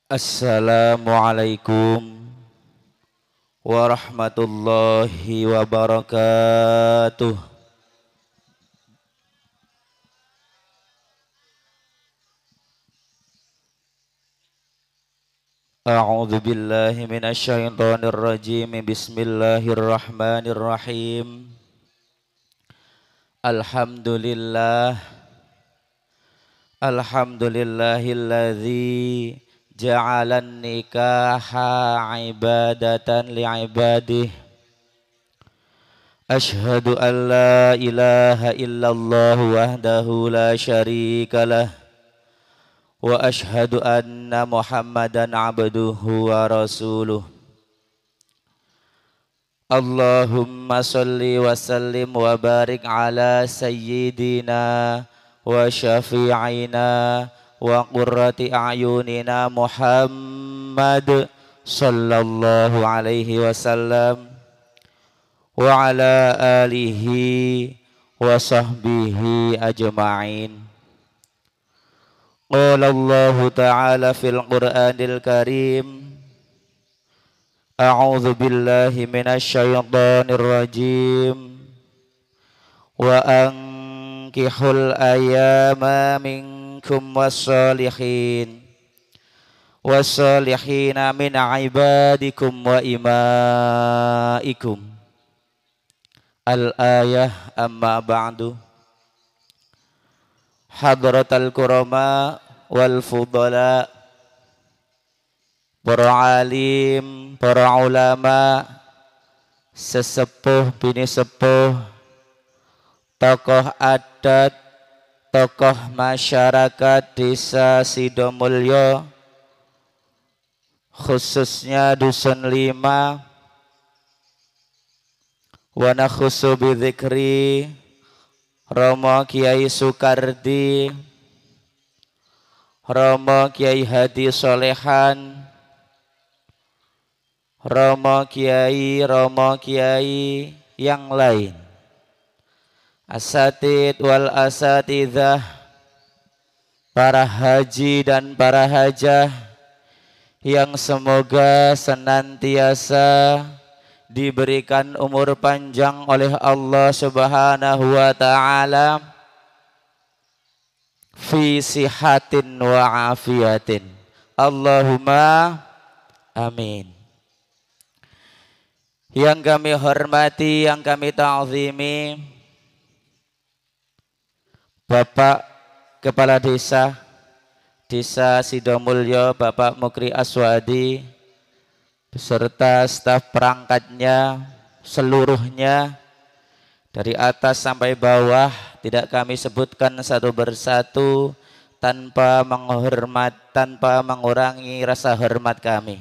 Assalamualaikum warahmatullahi wabarakatuh. A'udzu billahi minasyaitonir rajim. Bismillahirrahmanirrahim. Alhamdulillah. Alhamdulillahilladzi ja'alan nikaha ibadatan li'ibadih. Ashhadu an la ilaha illallah wahdahu la syarikalah. Wa ashhadu anna Muhammadan abduhu wa rasuluh. Allahumma salli wa sallim wa barik ala sayyidina wa syafi'ina wa qurrati a'yunina Muhammad sallallahu alaihi wasallam wa ala alihi wa sahbihi ajma'in. Qala Allah ta'ala fil Qur'anil Karim, a'udzu billahi minasyaitonir rajim. Wa ankihul ayyama minkum wassalihina min ibadikum wa imaikum. Al-ayah. Amma ba'du. Hadratal kurama wal fudala, para alim, para ulama, sesepuh bini sepuh, tokoh adat, tokoh masyarakat Desa Sidomulyo, khususnya Dusun 5, wa nakhusu bidzikri Romo Kiai Sukardi, Romo Kiai Hadi Solehan, Romo Kiai yang lain, asatid wal asatidzah, para haji dan para hajah yang semoga senantiasa diberikan umur panjang oleh Allah Subhanahu wa ta'ala, fi sihatin wa afiatin. Allahumma amin. Yang kami hormati, yang kami ta'zimi, Bapak Kepala Desa Sidomulyo, Bapak Mukri Aswadi, beserta staf perangkatnya seluruhnya dari atas sampai bawah, tidak kami sebutkan satu persatu tanpa mengurangi rasa hormat kami.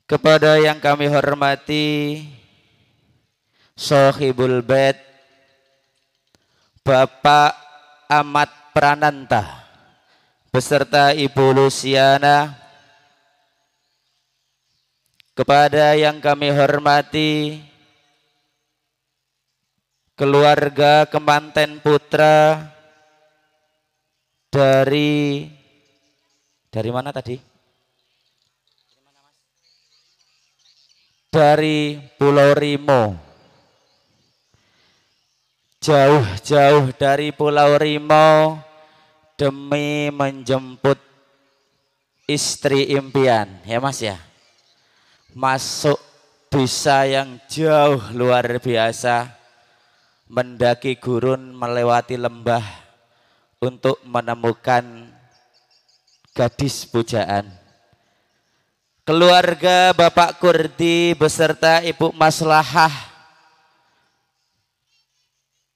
Kepada yang kami hormati Sohibul Bait, Bapak Ahmad Prananta beserta Ibu Luciana, kepada yang kami hormati keluarga Kemanten Putra dari mana tadi? Dari Pulau Rimo. Jauh-jauh dari Pulau Rimo demi menjemput istri impian, ya Mas ya. Masuk desa yang jauh luar biasa, mendaki gurun, melewati lembah untuk menemukan gadis pujaan. Keluarga Bapak Kurdi beserta Ibu Maslahah,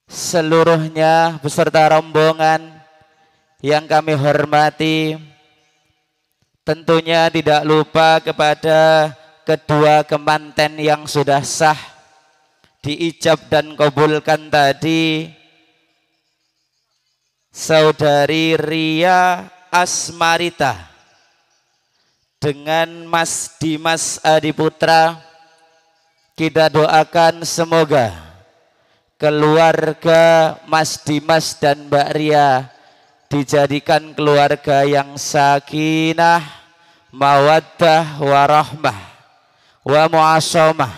seluruhnya beserta rombongan yang kami hormati, tentunya tidak lupa kepada kedua kemanten yang sudah sah diijab dan kabulkan tadi, Saudari Ria Asmarita dengan Mas Dimas Adiputra. Kita doakan semoga keluarga Mas Dimas dan Mbak Ria dijadikan keluarga yang sakinah, mawaddah, warahmah, wa mu'asamah,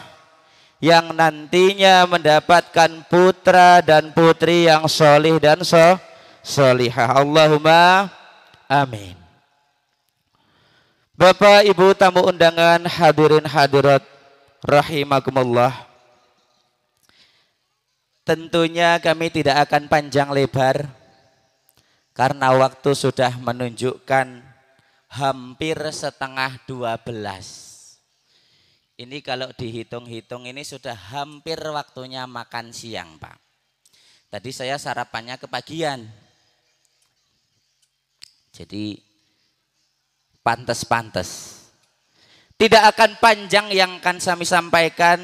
yang nantinya mendapatkan putra dan putri yang solih dan solihah. Allahumma amin. Bapak Ibu tamu undangan, hadirin hadirat rahimakumullah. Tentunya kami tidak akan panjang lebar karena waktu sudah menunjukkan hampir setengah 12. Ini kalau dihitung-hitung ini sudah hampir waktunya makan siang, Pak. Tadi saya sarapannya kepagian. Jadi pantes-pantes. Tidak akan panjang yang akan kami sampaikan.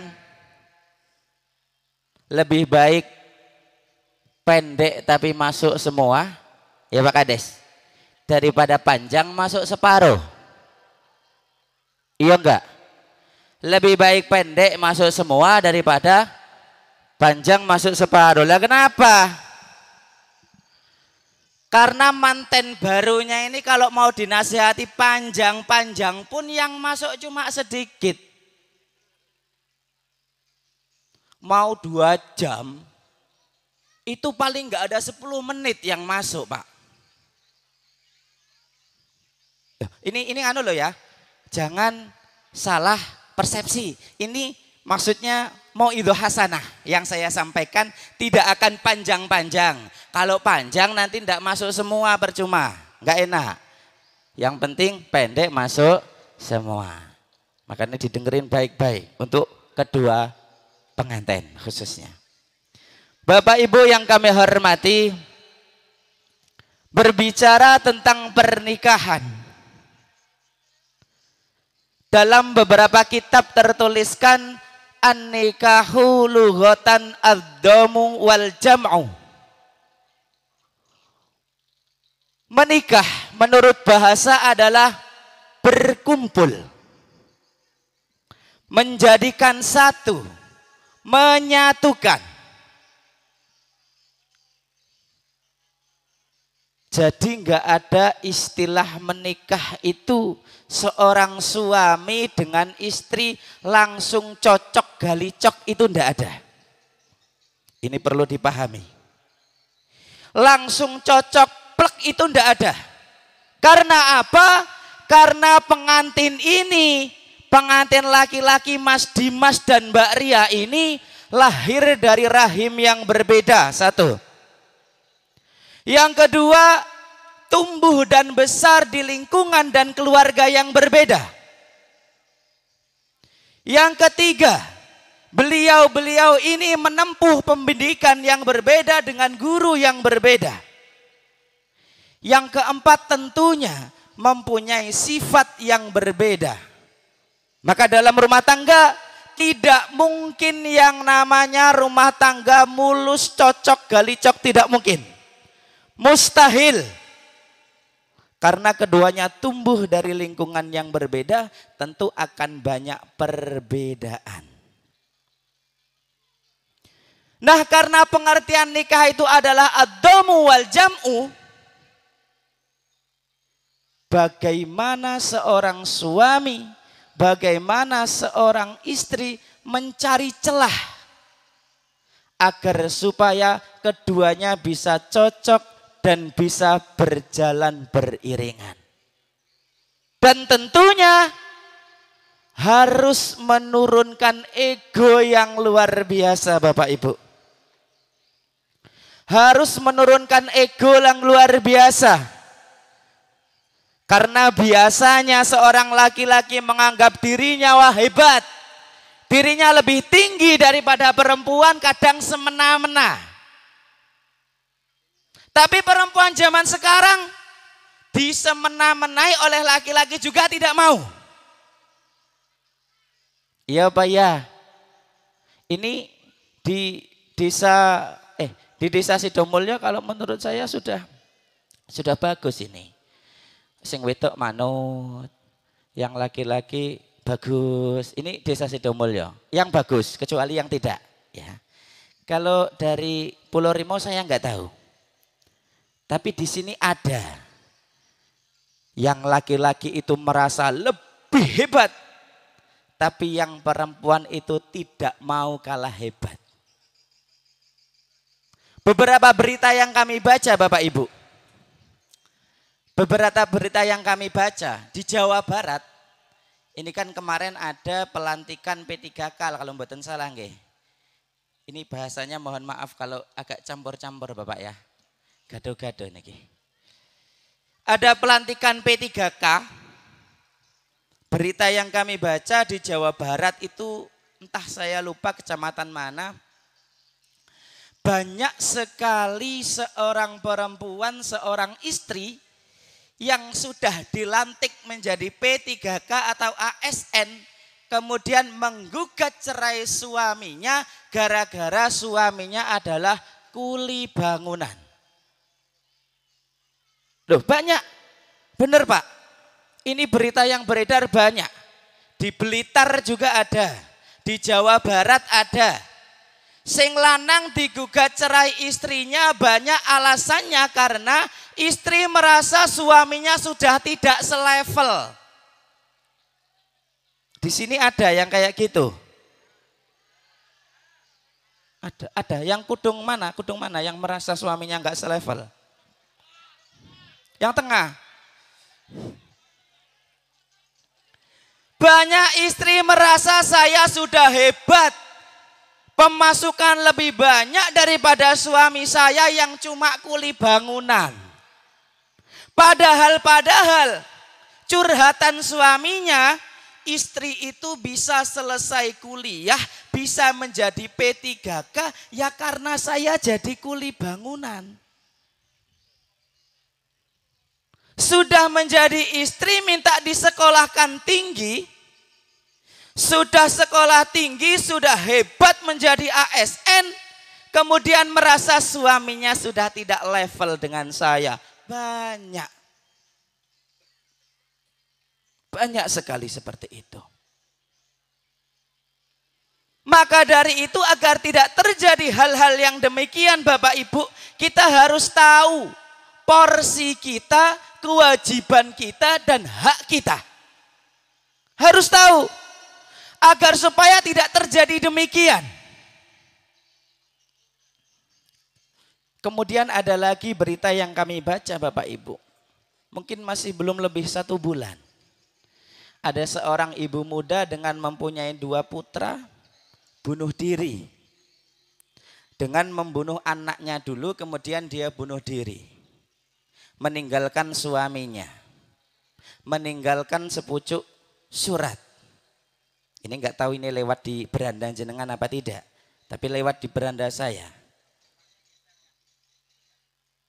Lebih baik pendek tapi masuk semua. Ya Pak Kades. Daripada panjang masuk separuh. Iya enggak? Lebih baik pendek masuk semua daripada panjang masuk separuh. Lah kenapa? Karena manten barunya ini kalau mau dinasihati panjang-panjang pun yang masuk cuma sedikit. Mau 2 jam itu paling enggak ada 10 menit yang masuk, Pak. Ini anu loh ya. Jangan salah persepsi. Ini maksudnya mau idho hasanah yang saya sampaikan tidak akan panjang-panjang. Kalau panjang nanti tidak masuk semua percuma, nggak enak. Yang penting pendek masuk semua. Makanya didengerin baik-baik untuk kedua pengantin khususnya. Bapak Ibu yang kami hormati, berbicara tentang pernikahan. Dalam beberapa kitab tertuliskan an-nikahu lughatan ad-dhamu wal jam'u. Menikah menurut bahasa adalah berkumpul, menjadikan satu, menyatukan. Jadi enggak ada istilah menikah itu seorang suami dengan istri langsung cocok galicok, itu enggak ada. Ini perlu dipahami. Langsung cocok plek itu enggak ada. Karena apa? Karena pengantin ini, pengantin laki-laki Mas Dimas dan Mbak Ria ini lahir dari rahim yang berbeda. Satu. Yang kedua, tumbuh dan besar di lingkungan dan keluarga yang berbeda. Yang ketiga, beliau-beliau ini menempuh pendidikan yang berbeda dengan guru yang berbeda. Yang keempat, tentunya mempunyai sifat yang berbeda. Maka dalam rumah tangga tidak mungkin yang namanya rumah tangga mulus cocok galicok, tidak mungkin. Mustahil. Karena keduanya tumbuh dari lingkungan yang berbeda, tentu akan banyak perbedaan. Nah, karena pengertian nikah itu adalah ad-dhamu wal jam'u, bagaimana seorang suami, bagaimana seorang istri mencari celah agar supaya keduanya bisa cocok dan bisa berjalan beriringan. Dan tentunya harus menurunkan ego yang luar biasa, Bapak Ibu. Harus menurunkan ego yang luar biasa. Karena biasanya seorang laki-laki menganggap dirinya wah hebat. Dirinya lebih tinggi daripada perempuan, kadang semena-mena. Tapi perempuan zaman sekarang disemena-menai oleh laki-laki juga tidak mau. Iya Pak ya. Ini di desa Sidomulyo kalau menurut saya sudah bagus ini. Sing wedok manut, yang laki-laki bagus. Ini desa Sidomulyo yang bagus, kecuali yang tidak. Ya. Kalau dari Pulau Rimo saya nggak tahu. Tapi di sini ada yang laki-laki itu merasa lebih hebat, tapi yang perempuan itu tidak mau kalah hebat. Beberapa berita yang kami baca Bapak Ibu, beberapa berita yang kami baca di Jawa Barat, ini kan kemarin ada pelantikan P3K kalau mboten salah nggih. Ini bahasanya mohon maaf kalau agak campur-campur Bapak ya. Gado-gado niki. Ada pelantikan P3K. Berita yang kami baca di Jawa Barat itu entah saya lupa kecamatan mana. Banyak sekali seorang perempuan, seorang istri yang sudah dilantik menjadi P3K atau ASN, kemudian menggugat cerai suaminya gara-gara suaminya adalah kuli bangunan. Loh banyak, bener Pak, ini berita yang beredar banyak. Di Blitar juga ada, di Jawa Barat ada. Sing lanang digugat cerai istrinya banyak alasannya karena istri merasa suaminya sudah tidak selevel. Di sini ada yang kayak gitu. Ada yang kudung mana yang merasa suaminya enggak selevel? Yang tengah. Banyak istri merasa saya sudah hebat. Pemasukan lebih banyak daripada suami saya yang cuma kuli bangunan. Padahal curhatan suaminya, istri itu bisa selesai kuliah, bisa menjadi P3K ya karena saya jadi kuli bangunan. Sudah menjadi istri minta disekolahkan tinggi, sudah sekolah tinggi, sudah hebat menjadi ASN, kemudian merasa suaminya sudah tidak level dengan saya. Banyak sekali seperti itu. Maka dari itu agar tidak terjadi hal-hal yang demikian Bapak Ibu, kita harus tahu porsi kita, kewajiban kita dan hak kita. Harus tahu agar supaya tidak terjadi demikian. Kemudian ada lagi berita yang kami baca Bapak Ibu. Mungkin masih belum lebih 1 bulan. Ada seorang ibu muda dengan mempunyai 2 putra bunuh diri. Dengan membunuh anaknya dulu kemudian dia bunuh diri. Meninggalkan suaminya. Meninggalkan sepucuk surat. Ini enggak tahu ini lewat di beranda jenengan apa tidak. Tapi lewat di beranda saya.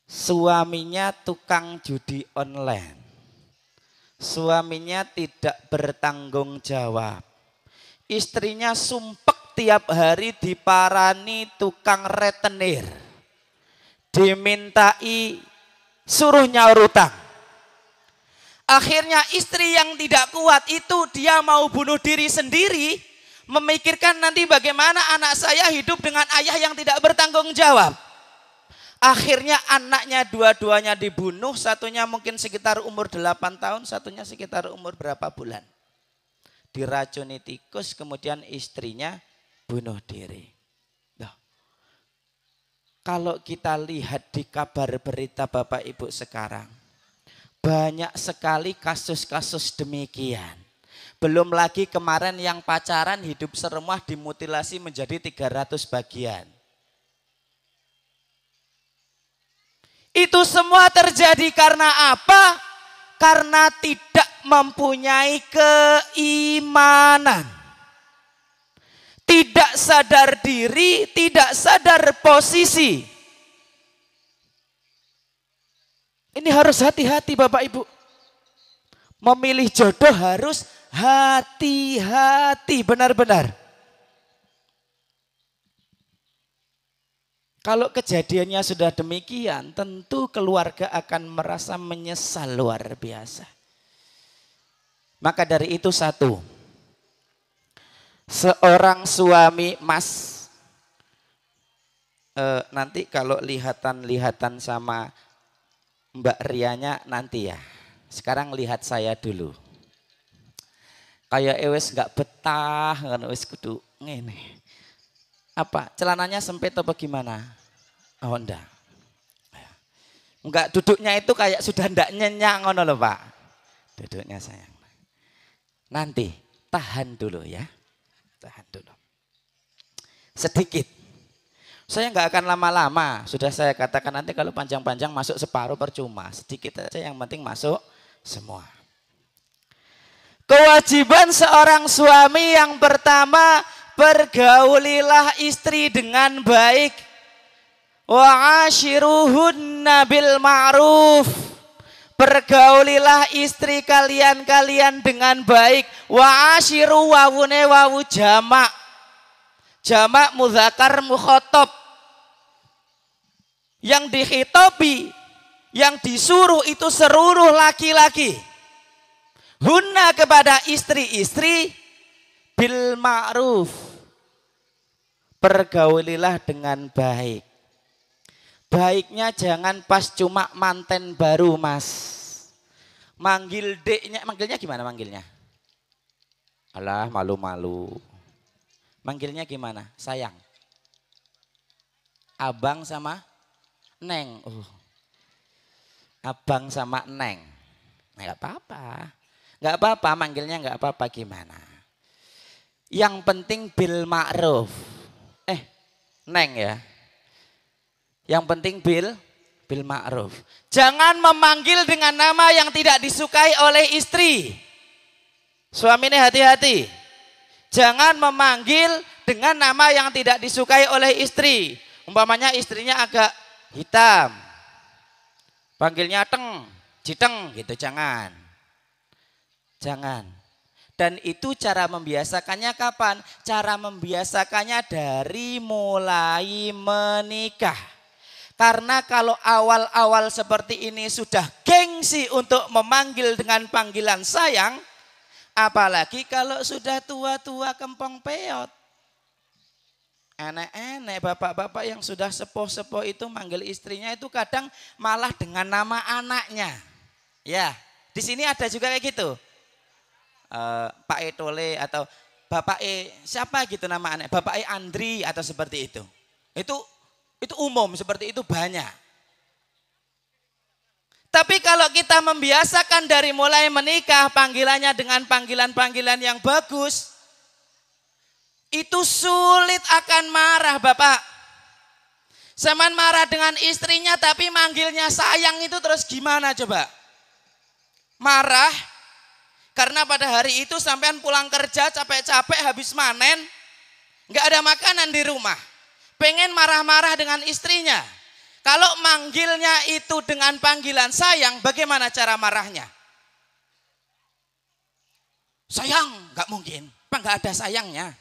Suaminya tukang judi online. Suaminya tidak bertanggung jawab. Istrinya sumpek tiap hari diparani tukang retenir. Dimintai suruh nyaur utang. Akhirnya istri yang tidak kuat itu dia mau bunuh diri sendiri. Memikirkan nanti bagaimana anak saya hidup dengan ayah yang tidak bertanggung jawab. Akhirnya anaknya dua-duanya dibunuh. Satunya mungkin sekitar umur 8 tahun. Satunya sekitar umur berapa bulan. Diracuni tikus kemudian istrinya bunuh diri. Kalau kita lihat di kabar berita Bapak Ibu sekarang, banyak sekali kasus-kasus demikian. Belum lagi kemarin yang pacaran hidup serumah dimutilasi menjadi 300 bagian. Itu semua terjadi karena apa? Karena tidak mempunyai keimanan. Tidak sadar diri, tidak sadar posisi. Ini harus hati-hati Bapak Ibu. Memilih jodoh harus hati-hati benar-benar. Kalau kejadiannya sudah demikian, tentu keluarga akan merasa menyesal luar biasa. Maka dari itu seorang suami nanti kalau lihatan sama Mbak Rianya nanti ya. Sekarang lihat saya dulu. Kayak wis nggak betah kan wis kudu ngene. Apa? Celananya sempit apa gimana? Oh enggak. Enggak, duduknya itu kayak sudah ndak nyenyak ngono loh, Pak. Duduknya sayang. Nanti tahan dulu ya. Tahan dulu. Sedikit. Saya nggak akan lama-lama, sudah saya katakan nanti kalau panjang-panjang masuk separuh percuma. Sedikit aja yang penting masuk semua. Kewajiban seorang suami yang pertama, pergaulilah istri dengan baik. Wa ashiruhunna bil ma'ruf. Pergaulilah istri kalian dengan baik. Wa ashiru wawune wawu jamak. Jamak mudzakar mukhatab. Yang dikhitabi, yang disuruh itu seluruh laki-laki. Hunna kepada istri-istri bil ma'ruf. Pergaulilah dengan baik. Baiknya jangan pas cuma manten baru, Mas. Manggilnya gimana manggilnya? Alah, malu-malu. Manggilnya gimana? Sayang. Abang sama Neng. Abang sama Neng. Nggak apa-apa. Nggak apa-apa, manggilnya nggak apa-apa gimana. Yang penting bil ma'ruf. Neng ya. Yang penting bil ma'ruf. Jangan memanggil dengan nama yang tidak disukai oleh istri. Suami ini hati-hati. Jangan memanggil dengan nama yang tidak disukai oleh istri. Umpamanya istrinya agak hitam. Panggilnya teng, jiteng gitu, jangan. Jangan. Dan itu cara membiasakannya kapan? Cara membiasakannya dari mulai menikah. Karena kalau awal-awal seperti ini sudah gengsi untuk memanggil dengan panggilan sayang, apalagi kalau sudah tua-tua kempong peot. Enek-enek bapak-bapak yang sudah sepuh-sepuh itu manggil istrinya itu kadang malah dengan nama anaknya. Ya, di sini ada juga kayak gitu. Pak Etole atau Bapak siapa gitu nama anak, Bapak Andri atau seperti itu. Itu umum, seperti itu banyak. Tapi kalau kita membiasakan dari mulai menikah panggilannya dengan panggilan-panggilan yang bagus, itu sulit akan marah, Bapak. Zaman marah dengan istrinya tapi manggilnya sayang itu terus gimana coba? Marah karena pada hari itu sampean pulang kerja capek-capek habis manen, nggak ada makanan di rumah. Pengen marah-marah dengan istrinya. Kalau manggilnya itu dengan panggilan sayang, bagaimana cara marahnya? Sayang, nggak mungkin. Pak nggak ada sayangnya.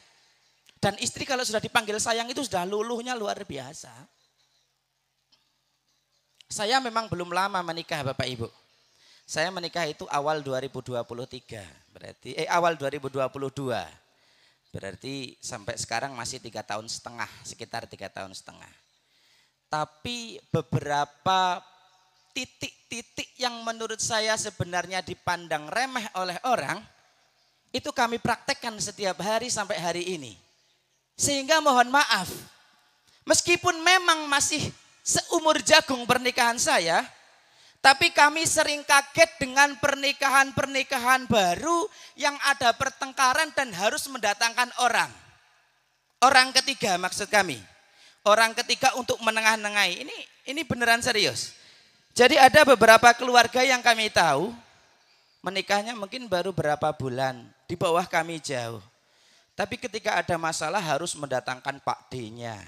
Dan istri kalau sudah dipanggil sayang itu sudah luluhnya luar biasa. Saya memang belum lama menikah, Bapak Ibu. Saya menikah itu awal 2023, berarti awal 2022. Berarti sampai sekarang masih 3 tahun setengah, sekitar 3 tahun setengah. Tapi beberapa titik-titik yang menurut saya sebenarnya dipandang remeh oleh orang, itu kami praktekkan setiap hari sampai hari ini. Sehingga mohon maaf, meskipun memang masih seumur jagung pernikahan saya, tapi kami sering kaget dengan pernikahan-pernikahan baru yang ada pertengkaran dan harus mendatangkan orang. Orang ketiga maksud kami. Orang ketiga untuk menengah-nengahi. Ini beneran serius. Jadi ada beberapa keluarga yang kami tahu menikahnya mungkin baru berapa bulan, di bawah kami jauh. Tapi ketika ada masalah harus mendatangkan Pak D-nya,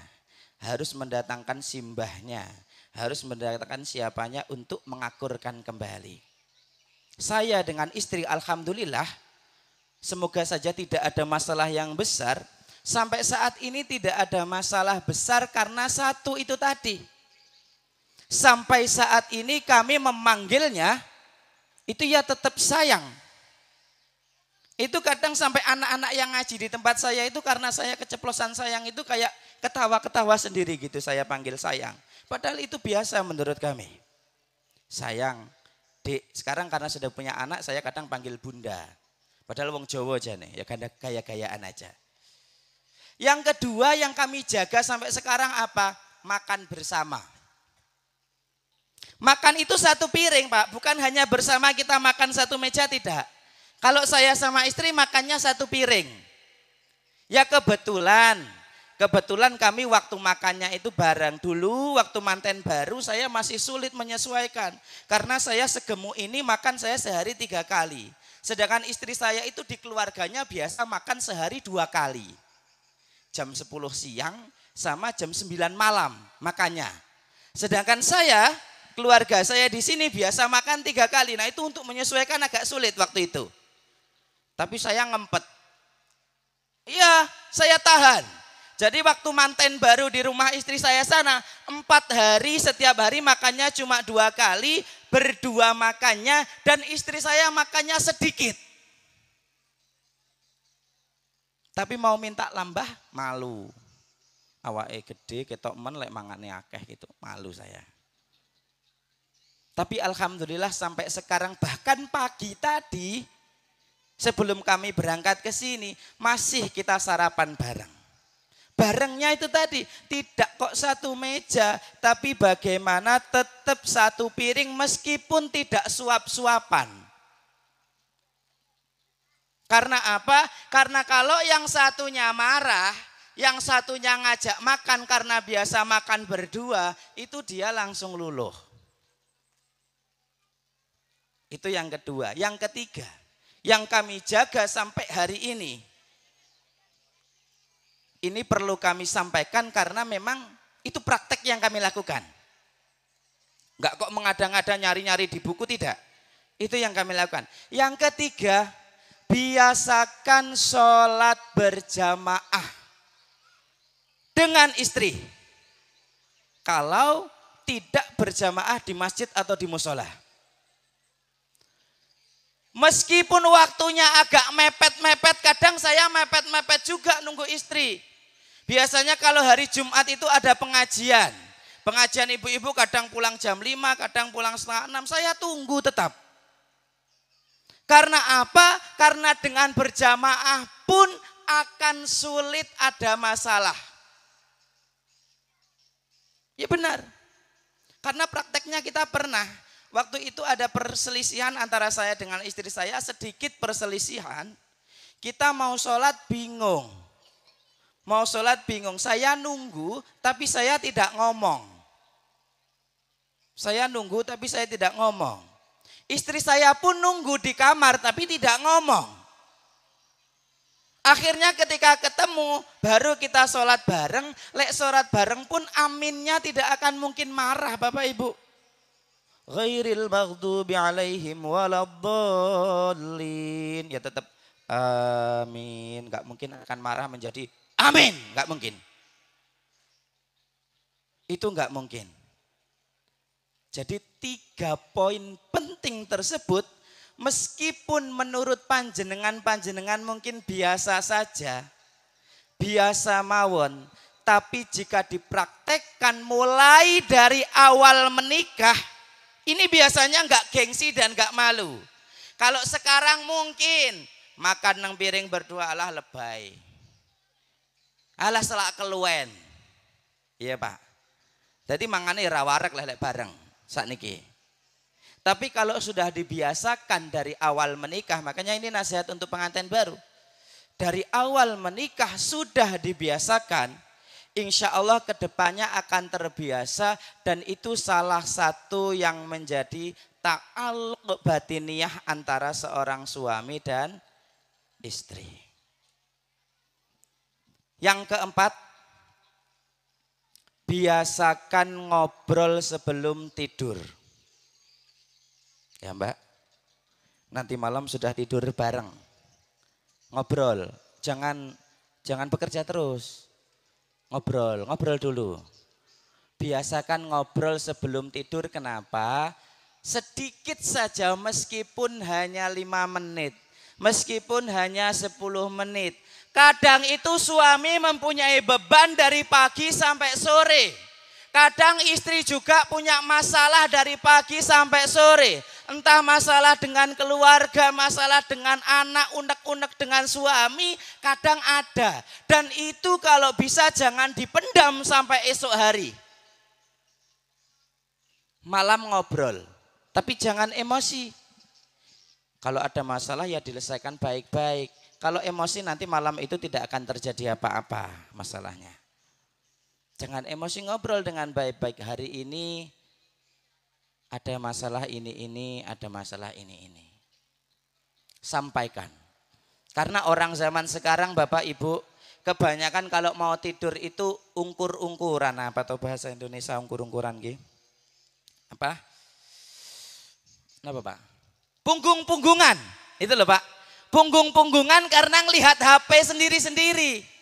harus mendatangkan simbahnya, harus mendatangkan siapanya untuk mengakurkan kembali. Saya dengan istri alhamdulillah, semoga saja tidak ada masalah yang besar. Sampai saat ini tidak ada masalah besar karena satu itu tadi. Sampai saat ini kami memanggilnya, itu ya tetap sayang. Itu kadang sampai anak-anak yang ngaji di tempat saya itu karena saya keceplosan sayang itu kayak ketawa-ketawa sendiri gitu saya panggil sayang. Padahal itu biasa menurut kami. sayang, Dek, sekarang karena sudah punya anak saya kadang panggil bunda. Padahal wong Jawa aja nih, ya gaya-gayaan aja. Yang kedua yang kami jaga sampai sekarang apa? Makan bersama. Makan itu satu piring Pak, bukan hanya bersama kita makan satu meja, tidak. Kalau saya sama istri makannya satu piring. Ya kebetulan kami waktu makannya itu bareng. Dulu waktu manten baru saya masih sulit menyesuaikan. Karena saya segemuk ini makan saya sehari 3 kali. Sedangkan istri saya itu di keluarganya biasa makan sehari 2 kali. Jam 10 siang sama jam 9 malam makannya. Sedangkan saya, keluarga saya di sini biasa makan 3 kali. Nah itu untuk menyesuaikan agak sulit waktu itu. Tapi saya ngempet. Iya, saya tahan. Jadi waktu manten baru di rumah istri saya sana, 4 hari setiap hari makannya cuma 2 kali, berdua makannya dan istri saya makannya sedikit. Tapi mau minta lambah malu. Awake gede ketok men lek mangane akeh gitu, malu saya. Tapi alhamdulillah sampai sekarang bahkan pagi tadi sebelum kami berangkat ke sini masih kita sarapan bareng. Barengnya itu tadi tidak kok satu meja, tapi bagaimana tetap satu piring meskipun tidak suap-suapan. Karena apa? Karena kalau yang satunya marah, yang satunya ngajak makan karena biasa makan berdua, itu dia langsung luluh. Itu yang kedua. Yang ketiga, yang kami jaga sampai hari ini perlu kami sampaikan karena memang itu praktek yang kami lakukan. Enggak kok mengada-ngada nyari-nyari di buku, tidak. Itu yang kami lakukan. Yang ketiga, biasakan sholat berjamaah dengan istri. Kalau tidak berjamaah di masjid atau di musola. Meskipun waktunya agak mepet-mepet, kadang saya mepet-mepet juga nunggu istri. Biasanya kalau hari Jumat itu ada pengajian. Pengajian ibu-ibu kadang pulang jam 5, kadang pulang setengah 6. Saya tunggu tetap. Karena apa? Karena dengan berjamaah pun akan sulit ada masalah. Ya benar. Karena prakteknya kita pernah. Waktu itu ada perselisihan antara saya dengan istri saya, sedikit perselisihan. Kita mau sholat bingung. Saya nunggu tapi saya tidak ngomong. Istri saya pun nunggu di kamar tapi tidak ngomong. Akhirnya ketika ketemu baru kita sholat bareng. Lek sholat bareng pun aminnya tidak akan mungkin marah Bapak Ibu. Ghairil maghdubi alaihim waladdallin. Ya tetap amin. Gak mungkin akan marah menjadi amin. Gak mungkin. Itu gak mungkin. Jadi 3 poin penting tersebut meskipun menurut panjenengan mungkin biasa saja. Biasa mawon. Tapi jika dipraktekkan mulai dari awal menikah, ini biasanya enggak gengsi dan enggak malu. Kalau sekarang mungkin makan nang piring berdua alah lebay. Alah selak keluwen. Iya Pak. Jadi mangane ra wareg lek bareng sakniki. Tapi kalau sudah dibiasakan dari awal menikah, makanya ini nasihat untuk pengantin baru. Dari awal menikah sudah dibiasakan, insya Allah kedepannya akan terbiasa dan itu salah satu yang menjadi ta'alluq batiniyah antara seorang suami dan istri. Yang keempat, biasakan ngobrol sebelum tidur. Ya Mbak, nanti malam sudah tidur bareng. Ngobrol, jangan bekerja terus. Ngobrol dulu. Biasakan ngobrol sebelum tidur, kenapa? Sedikit saja meskipun hanya 5 menit. Meskipun hanya 10 menit. Kadang itu suami mempunyai beban dari pagi sampai sore. Kadang istri juga punya masalah dari pagi sampai sore. Entah masalah dengan keluarga, masalah dengan anak, unek-unek dengan suami, kadang ada. Dan itu kalau bisa jangan dipendam sampai esok hari. Malam ngobrol, tapi jangan emosi. Kalau ada masalah ya diselesaikan baik-baik. Kalau emosi nanti malam itu tidak akan terjadi apa-apa masalahnya. Jangan emosi, ngobrol dengan baik-baik. Hari ini ada masalah ini, ada masalah ini. Sampaikan. Karena orang zaman sekarang Bapak Ibu, kebanyakan kalau mau tidur itu ungkur-ungkuran. Apa tuh bahasa Indonesia ungkur-ungkuran gitu? Apa? Apa Pak? Punggung-punggungan. Itu loh Pak. Punggung-punggungan karena ngelihat HP sendiri-sendiri.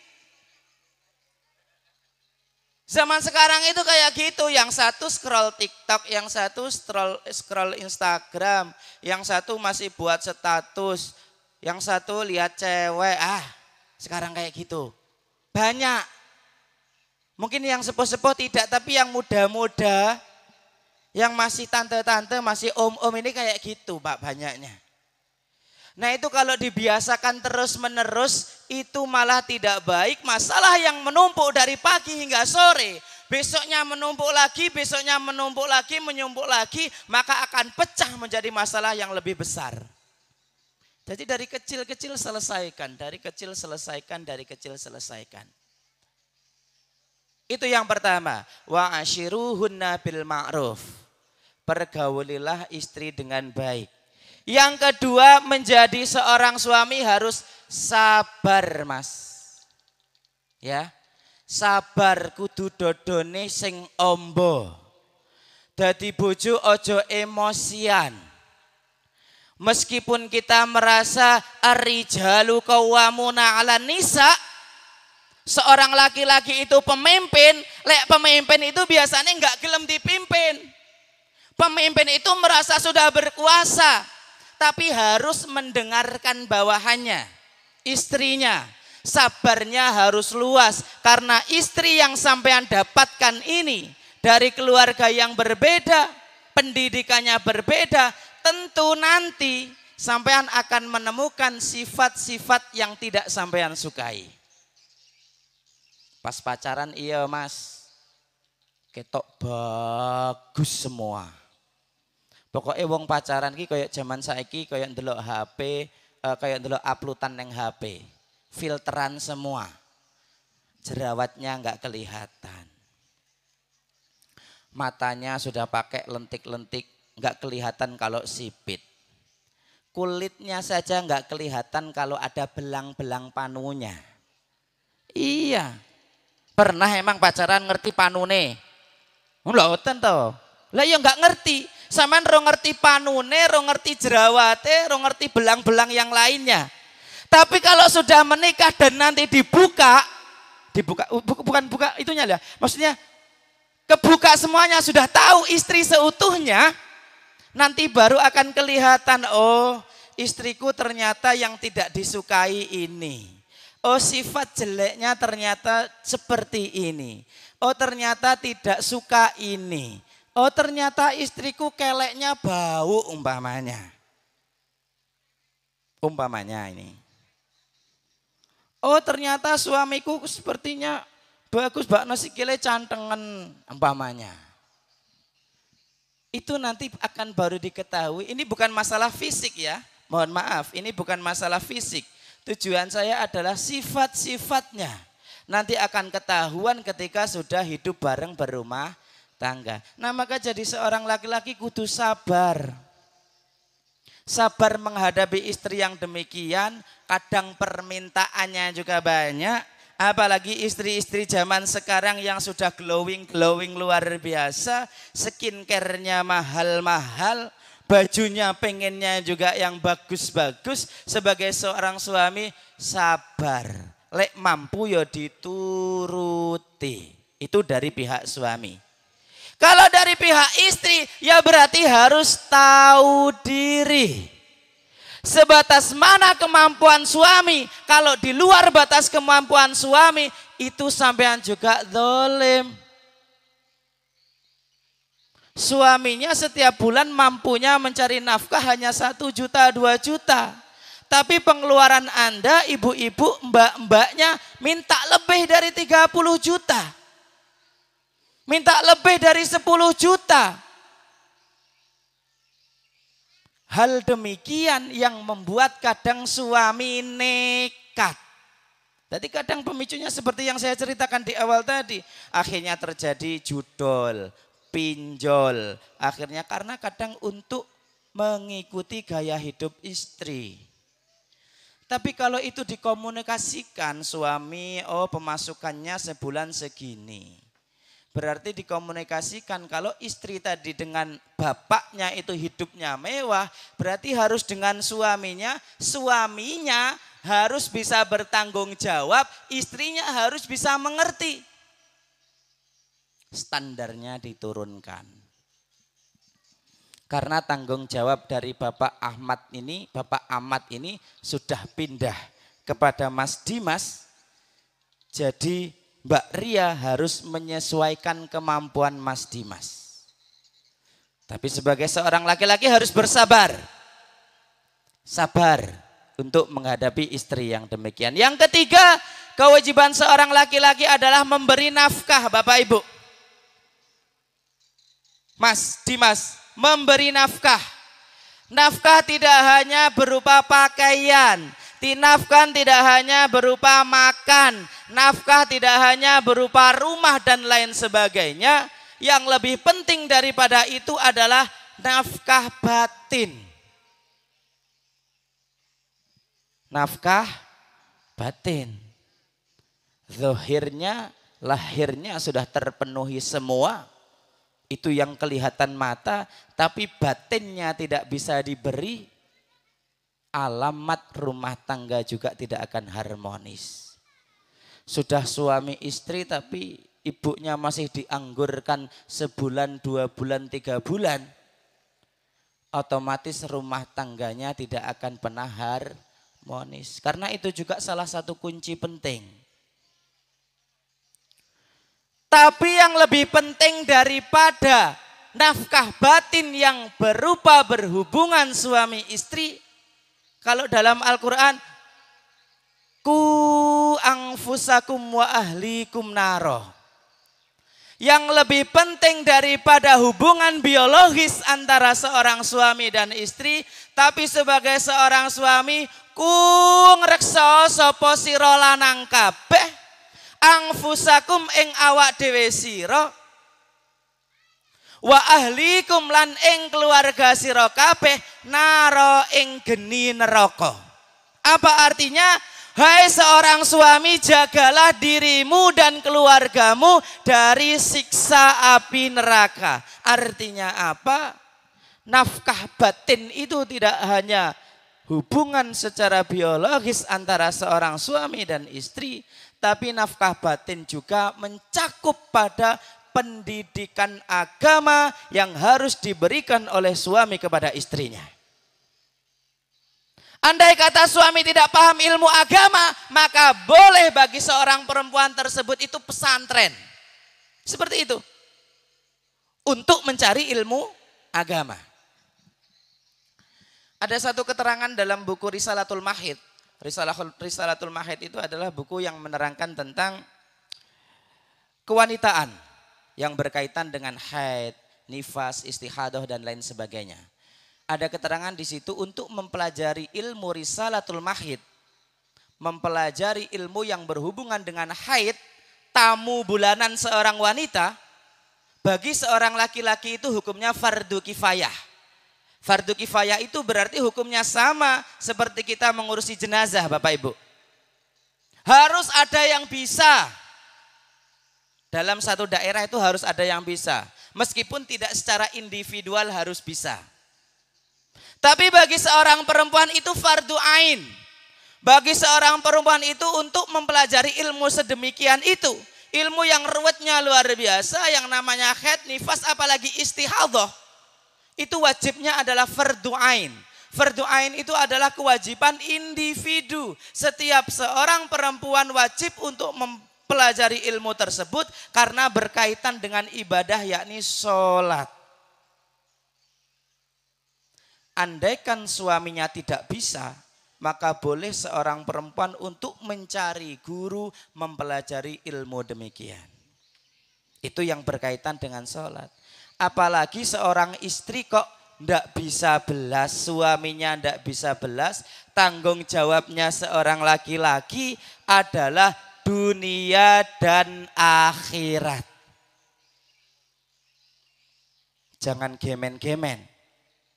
Zaman sekarang itu kayak gitu, yang satu scroll TikTok, yang satu scroll Instagram, yang satu masih buat status, yang satu lihat cewek. Sekarang kayak gitu. Banyak. Mungkin yang sepuh-sepuh tidak, tapi yang muda-muda, yang masih tante-tante, masih om-om ini kayak gitu Pak banyaknya. Nah itu kalau dibiasakan terus-menerus itu malah tidak baik. Masalah yang menumpuk dari pagi hingga sore, besoknya menumpuk lagi, menumpuk lagi, maka akan pecah menjadi masalah yang lebih besar. Jadi dari kecil-kecil selesaikan, Itu yang pertama. Wa ashiruhunna bil ma'ruf. Pergaulilah istri dengan baik. Yang kedua, menjadi seorang suami harus sabar Mas. Ya. Sabar kudu dodone sing ombo. Dadi bojo ojo emosian. Meskipun kita merasa ar-rijalu qawwamuna 'alan nisa, seorang laki-laki itu pemimpin, pemimpin itu biasanya enggak gelem dipimpin. Pemimpin itu merasa sudah berkuasa. Tapi harus mendengarkan bawahannya, istrinya. Sabarnya harus luas. Karena istri yang sampean dapatkan ini dari keluarga yang berbeda, pendidikannya berbeda, tentu nanti sampean akan menemukan sifat-sifat yang tidak sampean sukai. Pas pacaran iya Mas, ketok bagus semua. Pokoknya wong pacaran ki kayak zaman saiki kayak ndelok HP, kayak ndelok uploadan neng HP. Filteran semua. Jerawatnya enggak kelihatan. Matanya sudah pakai lentik-lentik, enggak kelihatan kalau sipit. Kulitnya saja enggak kelihatan kalau ada belang-belang panunya. Iya. Pernah emang pacaran ngerti panune? Mboten to. Lah ya enggak ngerti. Sampean ro ngerti panune, ro ngerti jerawate, ro ngerti belang-belang yang lainnya. Tapi kalau sudah menikah dan nanti dibuka bukan buka itunya lah. Maksudnya kebuka semuanya, sudah tahu istri seutuhnya, nanti baru akan kelihatan, oh istriku ternyata yang tidak disukai ini. Oh sifat jeleknya ternyata seperti ini. Oh ternyata tidak suka ini. Oh ternyata istriku keleknya bau umpamanya. Umpamanya ini. Oh ternyata suamiku sepertinya bagus bak nasi kile cantengan umpamanya. Itu nanti akan baru diketahui. Ini bukan masalah fisik ya. Mohon maaf, ini bukan masalah fisik. Tujuan saya adalah sifat-sifatnya. Nanti akan ketahuan ketika sudah hidup bareng berumah tangga. Nah maka jadi seorang laki-laki kudu sabar. Sabar menghadapi istri yang demikian. Kadang permintaannya juga banyak. Apalagi istri-istri zaman sekarang yang sudah glowing luar biasa. Skincare-nya mahal-mahal. Bajunya pengennya juga yang bagus-bagus. Sebagai seorang suami sabar. Lek mampu ya dituruti. Itu dari pihak suami. Kalau dari pihak istri, ya berarti harus tahu diri. Sebatas mana kemampuan suami, kalau di luar batas kemampuan suami, itu sampean juga zalim. Suaminya setiap bulan mampunya mencari nafkah hanya 1 juta, 2 juta. Tapi pengeluaran Anda, ibu-ibu, mbak-mbaknya minta lebih dari 30 juta. Minta lebih dari 10 juta. Hal demikian yang membuat kadang suami nekat. Jadi kadang pemicunya seperti yang saya ceritakan di awal tadi. Akhirnya terjadi judol, pinjol. Akhirnya karena kadang untuk mengikuti gaya hidup istri. Tapi kalau itu dikomunikasikan suami, oh pemasukannya sebulan segini. Berarti dikomunikasikan kalau istri tadi dengan bapaknya itu hidupnya mewah. Berarti harus dengan suaminya, suaminya harus bisa bertanggung jawab, istrinya harus bisa mengerti. Standarnya diturunkan. Karena tanggung jawab dari Bapak Ahmad ini, Bapak Ahmad ini sudah pindah kepada Mas Dimas. Jadi Mbak Ria harus menyesuaikan kemampuan Mas Dimas. Tapi sebagai seorang laki-laki harus bersabar. Sabar untuk menghadapi istri yang demikian. Yang ketiga, kewajiban seorang laki-laki adalah memberi nafkah, Bapak Ibu. Mas Dimas, memberi nafkah. Nafkah tidak hanya berupa pakaian. Nafkah tidak hanya berupa makan. Nafkah tidak hanya berupa rumah dan lain sebagainya. Yang lebih penting daripada itu adalah nafkah batin. Nafkah batin. Zahirnya, lahirnya sudah terpenuhi semua. Itu yang kelihatan mata, tapi batinnya tidak bisa diberi. Alamat rumah tangga juga tidak akan harmonis. Sudah suami istri tapi ibunya masih dianggurkan sebulan, 2 bulan, 3 bulan. Otomatis rumah tangganya tidak akan pernah harmonis. Karena itu juga salah satu kunci penting. Tapi yang lebih penting daripada nafkah batin yang berupa berhubungan suami istri, kalau dalam Al-Quran, ku anfusakum wa ahlikum naro. Yang lebih penting daripada hubungan biologis antara seorang suami dan istri, tapi sebagai seorang suami, ku ngrekso sapa sira lanang kabeh anfusakum ing awak dhewe sira wa ahlikum lan ing keluarga sira kabeh naro ing geni neraka. Apa artinya? Hai seorang suami, jagalah dirimu dan keluargamu dari siksa api neraka. Artinya apa? Nafkah batin itu tidak hanya hubungan secara biologis antara seorang suami dan istri, tapi nafkah batin juga mencakup pada pendidikan agama yang harus diberikan oleh suami kepada istrinya. Andai kata suami tidak paham ilmu agama, maka boleh bagi seorang perempuan tersebut itu pesantren. Seperti itu. Untuk mencari ilmu agama. Ada satu keterangan dalam buku Risalatul Mahid. Risalatul Mahid itu adalah buku yang menerangkan tentang kewanitaan yang berkaitan dengan haid, nifas, istihadah dan lain sebagainya. Ada keterangan di situ untuk mempelajari ilmu Risalatul Mahid, mempelajari ilmu yang berhubungan dengan haid, tamu bulanan seorang wanita, bagi seorang laki-laki itu hukumnya fardu kifayah. Fardu kifayah itu berarti hukumnya sama seperti kita mengurusi jenazah, Bapak Ibu. Harus ada yang bisa. Dalam satu daerah itu harus ada yang bisa. Meskipun tidak secara individual harus bisa. Tapi bagi seorang perempuan itu fardu ain. Bagi seorang perempuan itu untuk mempelajari ilmu sedemikian itu. Ilmu yang ruwetnya luar biasa, yang namanya haid, nifas, apalagi istihadah. Itu wajibnya adalah fardu ain. Fardu ain itu adalah kewajiban individu. Setiap seorang perempuan wajib untuk mempelajari ilmu tersebut karena berkaitan dengan ibadah yakni sholat. andaikan suaminya tidak bisa, maka boleh seorang perempuan untuk mencari guru, mempelajari ilmu demikian. Itu yang berkaitan dengan sholat. Apalagi seorang istri kok tidak bisa belas, suaminya tidak bisa belas, tanggung jawabnya seorang laki-laki adalah dunia dan akhirat. Jangan gemen-gemen.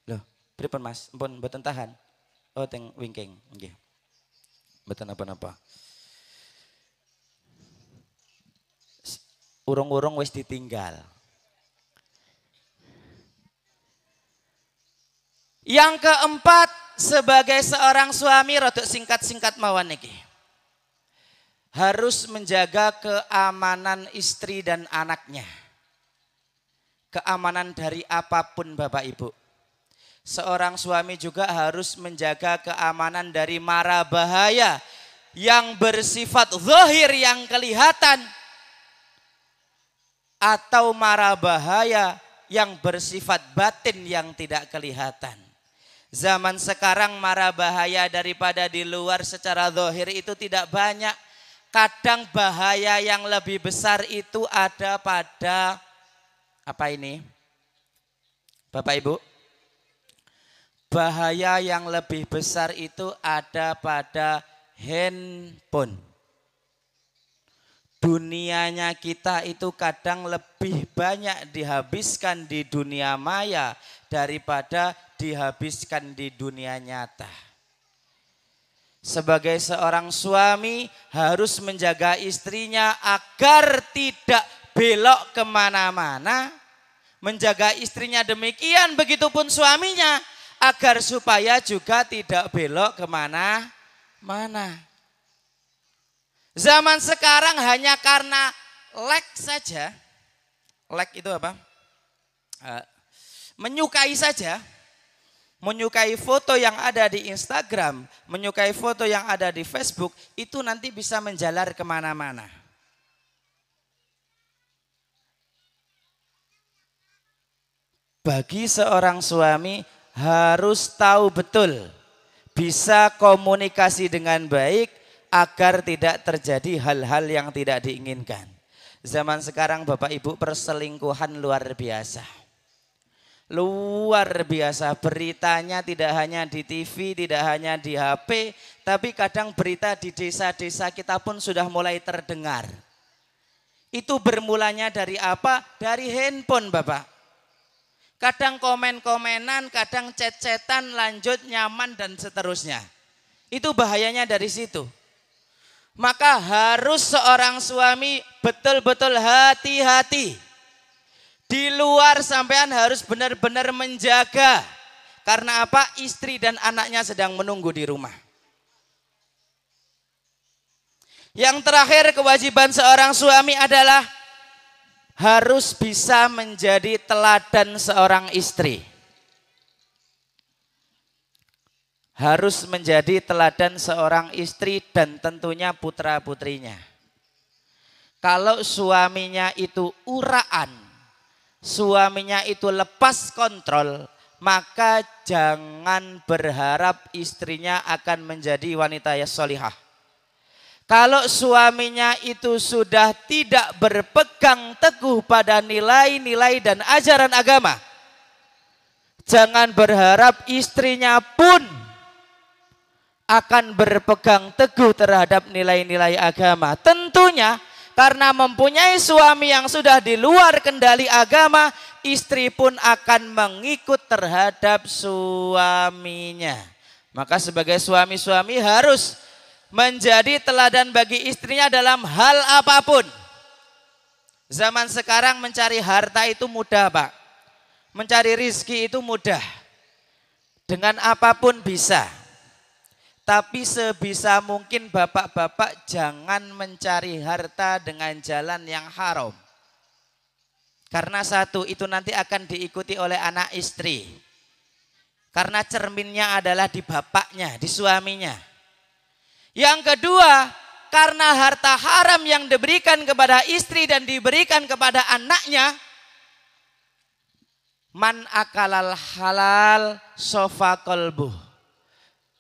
Loh, pripun Mas? Ampun mboten tahan. Oh, teng wingking. Nggih. Mboten apa-apa. Urung-urung wis ditinggal. Yang keempat, sebagai seorang suami rodok singkat-singkat mawon niki. Harus menjaga keamanan istri dan anaknya. Keamanan dari apapun Bapak Ibu. Seorang suami juga harus menjaga keamanan dari mara bahaya yang bersifat zahir yang kelihatan atau mara bahaya yang bersifat batin yang tidak kelihatan. Zaman sekarang mara bahaya daripada di luar secara zahir itu tidak banyak. Kadang bahaya yang lebih besar itu ada pada apa ini? Bapak Ibu? Bahaya yang lebih besar itu ada pada handphone. Dunianya kita itu kadang lebih banyak dihabiskan di dunia maya daripada dihabiskan di dunia nyata. Sebagai seorang suami harus menjaga istrinya agar tidak belok kemana-mana. Menjaga istrinya demikian, begitupun suaminya. Agar supaya juga tidak belok kemana-mana. Zaman sekarang hanya karena like saja. Like itu apa? Menyukai saja. Menyukai foto yang ada di Instagram, menyukai foto yang ada di Facebook, itu nanti bisa menjalar kemana-mana. Bagi seorang suami harus tahu betul, bisa komunikasi dengan baik agar tidak terjadi hal-hal yang tidak diinginkan. Zaman sekarang Bapak Ibu perselingkuhan luar biasa. Luar biasa, beritanya tidak hanya di TV, tidak hanya di HP, tapi kadang berita di desa-desa kita pun sudah mulai terdengar. Itu bermulanya dari apa? Dari handphone Bapak. Kadang komen-komenan, kadang chat-chatan, lanjut, nyaman dan seterusnya. Itu bahayanya dari situ. Maka harus seorang suami betul-betul hati-hati. Di luar sampean harus benar-benar menjaga. Karena apa? Istri dan anaknya sedang menunggu di rumah. Yang terakhir kewajiban seorang suami adalah harus bisa menjadi teladan seorang istri. Harus menjadi teladan seorang istri dan tentunya putra-putrinya. Kalau suaminya itu uraan, suaminya itu lepas kontrol, maka jangan berharap istrinya akan menjadi wanita yang solihah. Kalau suaminya itu sudah tidak berpegang teguh pada nilai-nilai dan ajaran agama, jangan berharap istrinya pun akan berpegang teguh terhadap nilai-nilai agama. Tentunya karena mempunyai suami yang sudah di luar kendali agama, istri pun akan mengikut terhadap suaminya. Maka sebagai suami-suami harus menjadi teladan bagi istrinya dalam hal apapun. Zaman sekarang mencari harta itu mudah Pak. Mencari rizki itu mudah. Dengan apapun bisa. Tapi sebisa mungkin bapak-bapak jangan mencari harta dengan jalan yang haram. Karena satu, itu nanti akan diikuti oleh anak istri. Karena cerminnya adalah di bapaknya, di suaminya. Yang kedua, karena harta haram yang diberikan kepada istri dan diberikan kepada anaknya, Man akalal halal sofa kolbuh.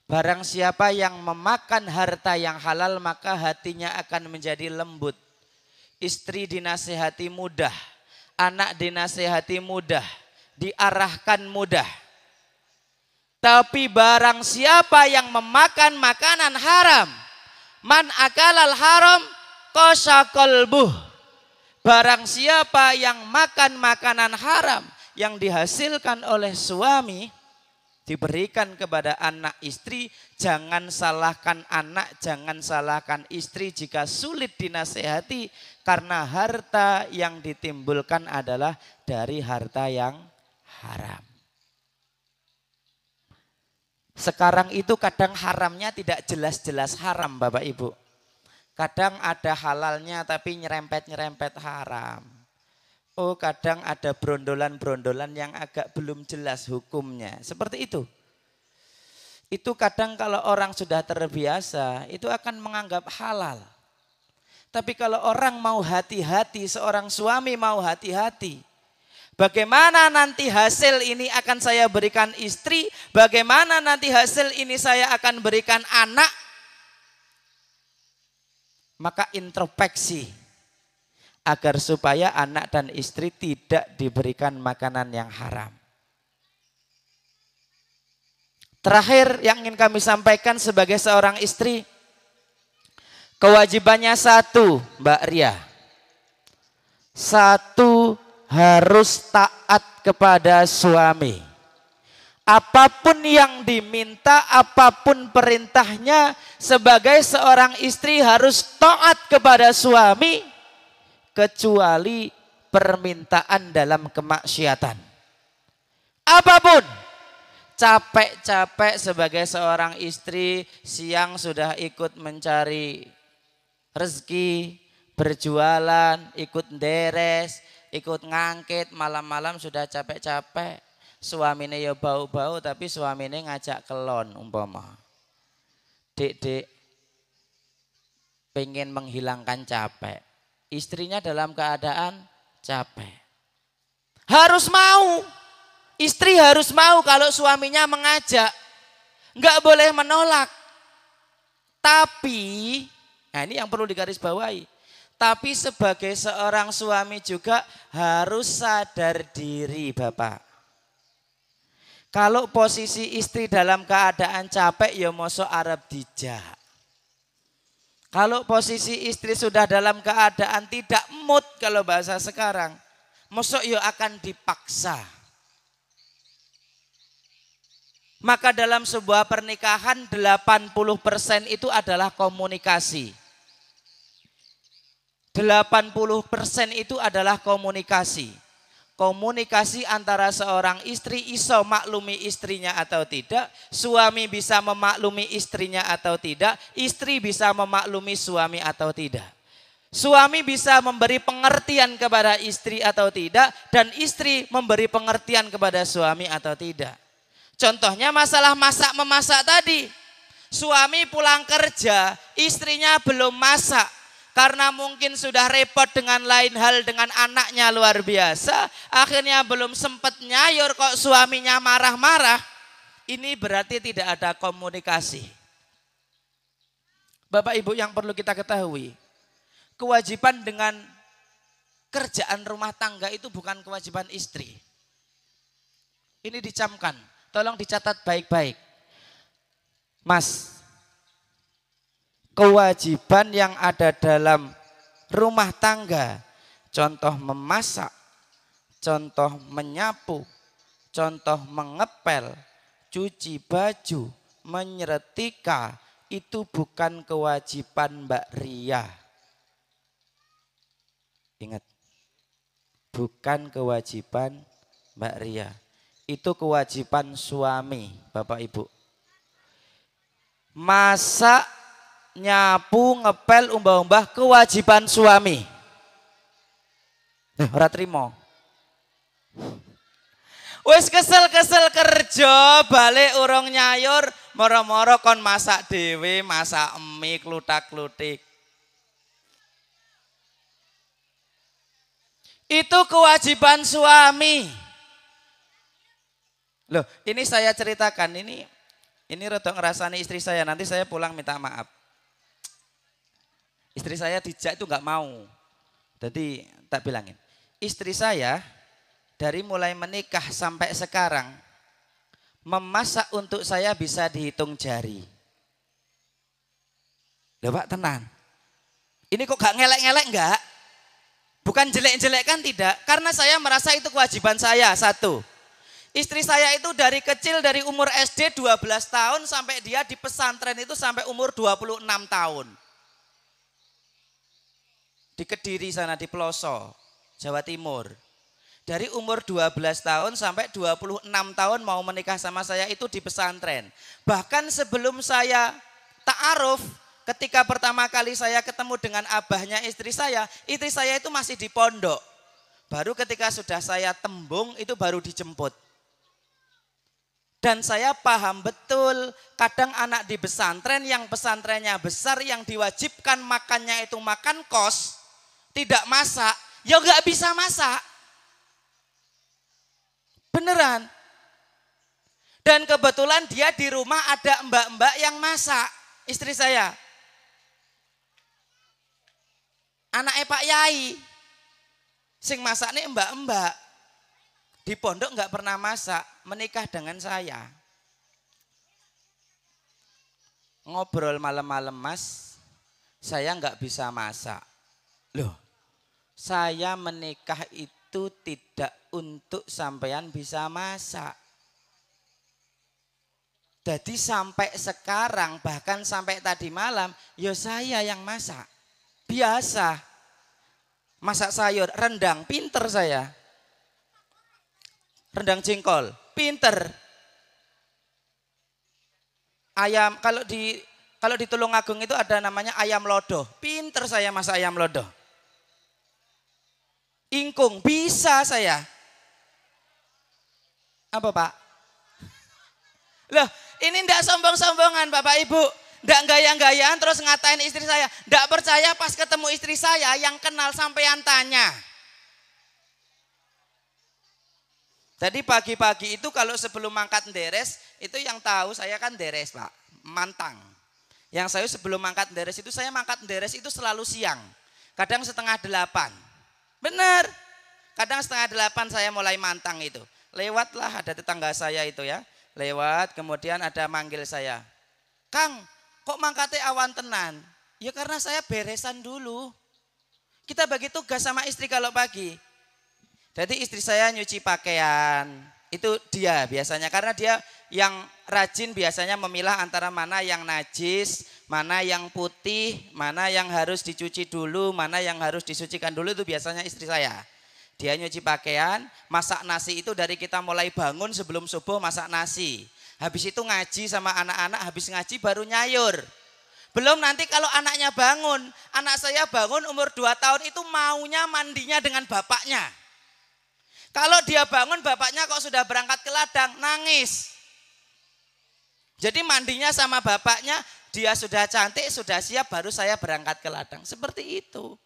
Barang siapa yang memakan harta yang halal maka hatinya akan menjadi lembut. Istri dinasehati mudah, anak dinasehati mudah, diarahkan mudah. Tapi barang siapa yang memakan makanan haram, man akalal haram qasha qalbuh. Barang siapa yang makan makanan haram yang dihasilkan oleh suami diberikan kepada anak istri, jangan salahkan anak, jangan salahkan istri jika sulit dinasehati karena harta yang ditimbulkan adalah dari harta yang haram. Sekarang itu kadang haramnya tidak jelas-jelas haram Bapak Ibu. Kadang ada halalnya tapi nyerempet-nyerempet haram. Oh kadang ada brondolan-brondolan yang agak belum jelas hukumnya. Seperti itu. Itu kadang kalau orang sudah terbiasa itu akan menganggap halal. Tapi kalau orang mau hati-hati, seorang suami mau hati-hati. Bagaimana nanti hasil ini akan saya berikan istri, bagaimana nanti hasil ini saya akan berikan anak. Maka introspeksi. Agar supaya anak dan istri tidak diberikan makanan yang haram. Terakhir yang ingin kami sampaikan sebagai seorang istri. Kewajibannya satu Mbak Ria. Satu, harus taat kepada suami. Apapun yang diminta, apapun perintahnya, sebagai seorang istri harus taat kepada suami. Kecuali permintaan dalam kemaksiatan. Apapun. Capek-capek sebagai seorang istri, siang sudah ikut mencari rezeki, berjualan, ikut deres, ikut ngangkit, malam-malam sudah capek-capek. Suaminya ya bau-bau tapi suaminya ngajak kelon umpama. Dek, pengen menghilangkan capek. Istrinya dalam keadaan capek. Harus mau. Istri harus mau kalau suaminya mengajak. Enggak boleh menolak. Tapi, nah ini yang perlu digarisbawahi. Tapi sebagai seorang suami juga harus sadar diri Bapak. Kalau posisi istri dalam keadaan capek ya mosok arep dijak. Kalau posisi istri sudah dalam keadaan tidak mood kalau bahasa sekarang, mosok yo akan dipaksa. Maka dalam sebuah pernikahan 80% itu adalah komunikasi. 80% itu adalah komunikasi. Komunikasi antara seorang istri iso maklumi istrinya atau tidak, suami bisa memaklumi istrinya atau tidak, istri bisa memaklumi suami atau tidak. Suami bisa memberi pengertian kepada istri atau tidak, dan istri memberi pengertian kepada suami atau tidak. Contohnya masalah masak memasak tadi. Suami pulang kerja, istrinya belum masak. Karena mungkin sudah repot dengan lain hal dengan anaknya luar biasa. Akhirnya belum sempat nyayur kok suaminya marah-marah. Ini berarti tidak ada komunikasi. Bapak Ibu yang perlu kita ketahui. Kewajiban dengan kerjaan rumah tangga itu bukan kewajiban istri. Ini dicamkan. Tolong dicatat baik-baik. Mas, kewajiban yang ada dalam rumah tangga, contoh memasak, contoh menyapu, contoh mengepel, cuci baju, menyetrika, itu bukan kewajiban Mbak Ria. Ingat, bukan kewajiban Mbak Ria. Itu kewajiban suami, Bapak Ibu. Masak, nyapu, ngepel, umbah-umbah kewajiban suami. Ora trimo. Wis kesel-kesel kerja, balik urung nyayur, moro-moro kon masak dhewe, masak mie klutak-klutik. Itu kewajiban suami. Loh, ini saya ceritakan, ini rada ngerasani istri saya, nanti saya pulang minta maaf. Istri saya dijak itu nggak mau. Jadi tak bilangin. Istri saya dari mulai menikah sampai sekarang memasak untuk saya bisa dihitung jari. Loh Pak, tenang. Ini kok gak ngelek-ngelek enggak? Bukan jelek-jelek kan tidak. Karena saya merasa itu kewajiban saya. Satu. Istri saya itu dari kecil, dari umur SD 12 tahun sampai dia di pesantren itu sampai umur 26 tahun. Di Kediri sana, di Peloso, Jawa Timur. Dari umur 12 tahun sampai 26 tahun mau menikah sama saya itu di pesantren. Bahkan sebelum saya ta'aruf, ketika pertama kali saya ketemu dengan abahnya istri saya itu masih di pondok. Baru ketika sudah saya tembung itu baru dijemput. Dan saya paham betul, kadang anak di pesantren yang pesantrennya besar yang diwajibkan makannya itu makan kos, tidak masak, ya nggak bisa masak. Beneran. Dan kebetulan dia di rumah ada mbak-mbak yang masak, istri saya. Anaknya Pak Yai, sing masak nih mbak-mbak. Di pondok nggak pernah masak, menikah dengan saya. Ngobrol malam-malam Mas, saya nggak bisa masak. Loh, saya menikah itu tidak untuk sampean bisa masak. Jadi sampai sekarang, bahkan sampai tadi malam, ya saya yang masak. Biasa, masak sayur, rendang, pinter saya. Rendang jengkol, pinter. Ayam, kalau di Tulungagung itu ada namanya ayam lodoh. Pinter saya masak ayam lodoh. Ingkung, bisa saya. Apa Pak? Loh, ini enggak sombong-sombongan Bapak Ibu. Enggak gaya-gayaan terus ngatain istri saya. Enggak percaya pas ketemu istri saya yang kenal sampean tanya. Jadi pagi-pagi itu kalau sebelum mangkat nderes, itu yang tahu saya kan nderes Pak, mantang. Yang saya sebelum mangkat nderes itu, saya mangkat nderes itu selalu siang. Kadang 7:30. Benar. Kadang 7:30 saya mulai mantang itu. Lewatlah ada tetangga saya itu ya. Lewat kemudian ada manggil saya. Kang, kok mangkatnya awan tenan? Ya karena saya beresan dulu. Kita bagi tugas sama istri kalau pagi. Jadi istri saya nyuci pakaian, itu dia biasanya. Karena dia yang rajin biasanya memilah antara mana yang najis, mana yang putih, mana yang harus dicuci dulu, mana yang harus disucikan dulu, itu biasanya istri saya. Dia nyuci pakaian, masak nasi itu dari kita mulai bangun sebelum subuh masak nasi. Habis itu ngaji sama anak-anak, habis ngaji baru nyayur. Belum nanti kalau anaknya bangun, anak saya bangun umur 2 tahun itu maunya mandinya dengan bapaknya. Kalau dia bangun bapaknya kok sudah berangkat ke ladang, nangis. Jadi mandinya sama bapaknya, dia sudah cantik, sudah siap, baru saya berangkat ke ladang. Seperti itu.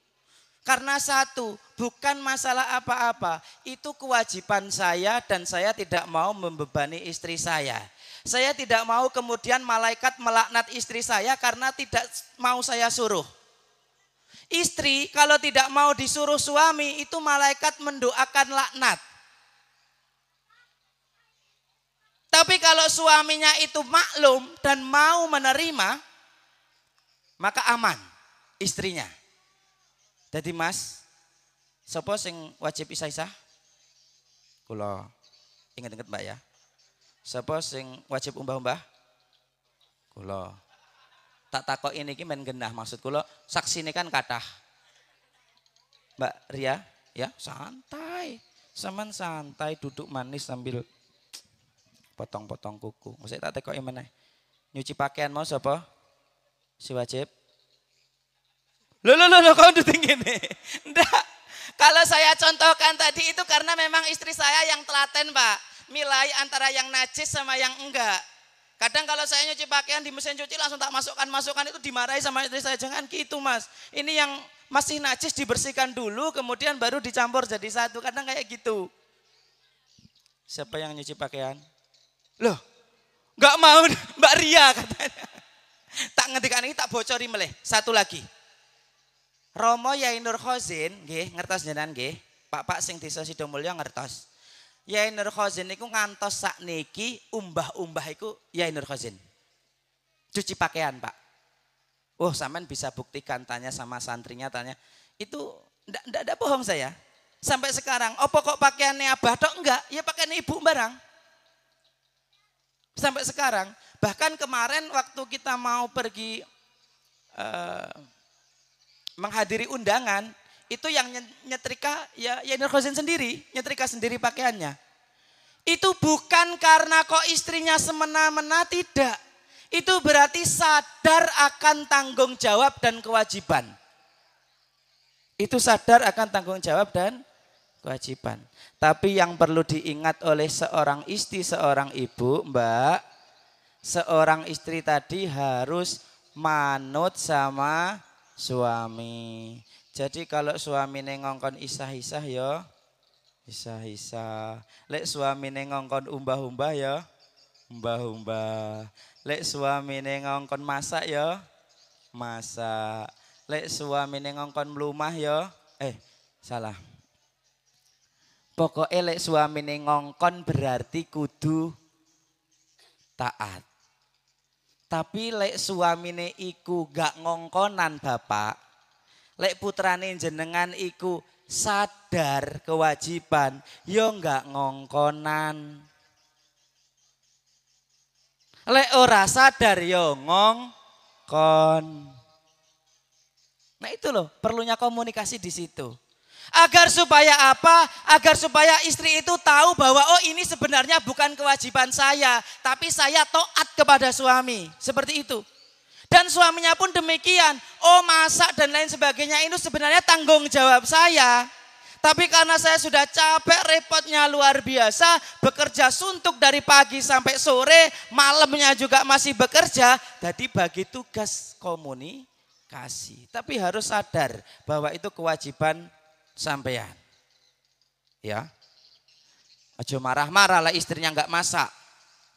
Karena satu, bukan masalah apa-apa. Itu kewajiban saya dan saya tidak mau membebani istri saya. Saya tidak mau kemudian malaikat melaknat istri saya karena tidak mau saya suruh. Istri kalau tidak mau disuruh suami itu malaikat mendoakan laknat. Tapi kalau suaminya itu maklum dan mau menerima, maka aman istrinya. Jadi Mas, sapa sing wajib isah-isah? Kula inget-inget Mbak ya. Sapa sing wajib umbah-umbah? Kula. Tak takok ini men genah maksud kula saksine kan kathah. Mbak Ria, ya santai. Saman santai duduk manis sambil potong-potong kuku. Mesti tak tekoki meneh. Nyuci pakaian mau sapa? Si wajib. Loh, kau duduk gini. Enggak. Kalau saya contohkan tadi itu karena memang istri saya yang telaten Pak. Milai antara yang najis sama yang enggak. Kadang kalau saya nyuci pakaian di mesin cuci langsung tak masukkan itu dimarahi sama istri saya. Jangan gitu Mas. Ini yang masih najis dibersihkan dulu kemudian baru dicampur jadi satu. Kadang kayak gitu. Siapa yang nyuci pakaian? Loh, nggak mau Mbak Ria katanya. Tak ngendikan ini tak bocori meleh. Satu lagi. Romo Yai Nur Khozin, nggih, ngertos jenengan nggih. Pak sing desa Sidomulyo ngertos. Yai Nur Khozin niku ngantos sakniki umbah-umbah iku Yai Nur Khozin. Cuci pakaian, Pak. Oh, sampean bisa buktikan, tanya sama santrinya, tanya. Itu ndak bohong saya. Sampai sekarang, opo kok pakaiannya abah tok enggak? Ya pakaian ibu barang. Sampai sekarang, bahkan kemarin waktu kita mau pergi menghadiri undangan, itu yang nyetrika ya Nur Khozin sendiri, nyetrika sendiri pakaiannya. Itu bukan karena kok istrinya semena-mena, tidak. Itu berarti sadar akan tanggung jawab dan kewajiban. Itu sadar akan tanggung jawab dan kewajiban. Tapi yang perlu diingat oleh seorang istri, seorang ibu, Mbak, seorang istri tadi harus manut sama suami. Jadi kalau suami ngongkon isah-isah ya isah-isah. Lek suami ngongkon umbah-umbah ya umbah-umbah. Lek suami ngongkon masak ya masak. Lek suami ngongkon mlumah ya salah. Pokoknya lek suami ngongkon berarti kudu taat. Tapi lek suamine iku gak ngongkonan Bapak, lek putrane jenengan iku sadar kewajiban, yo gak ngongkonan. Lek ora sadar yo ngongkon. Nah itu loh, perlunya komunikasi di situ. Agar supaya apa? Agar supaya istri itu tahu bahwa oh ini sebenarnya bukan kewajiban saya, tapi saya taat kepada suami. Seperti itu. Dan suaminya pun demikian. Oh masak dan lain sebagainya itu sebenarnya tanggung jawab saya. Tapi karena saya sudah capek, repotnya luar biasa, bekerja suntuk dari pagi sampai sore, malamnya juga masih bekerja, jadi bagi tugas komunikasi. Tapi harus sadar bahwa itu kewajiban sampean. Ya. Aja marah-marah lah istrinya enggak masak.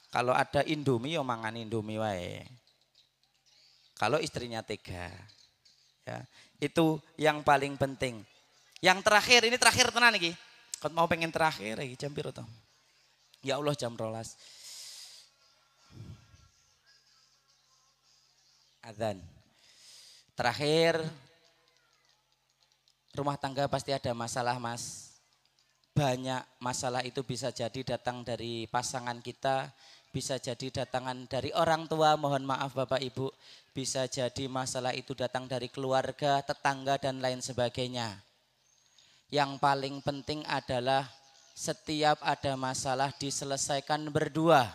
Kalau ada Indomie yo mangan Indomie wae. Kalau istrinya tega. Ya, itu yang paling penting. Yang terakhir, ini terakhir tenan iki. Kau mau pengen terakhir iki jam piro to? Ya Allah jam 12. Adzan. Terakhir, rumah tangga pasti ada masalah Mas. Banyak masalah itu bisa jadi datang dari pasangan kita, bisa jadi datangan dari orang tua, mohon maaf Bapak Ibu. Bisa jadi masalah itu datang dari keluarga, tetangga dan lain sebagainya. Yang paling penting adalah setiap ada masalah diselesaikan berdua.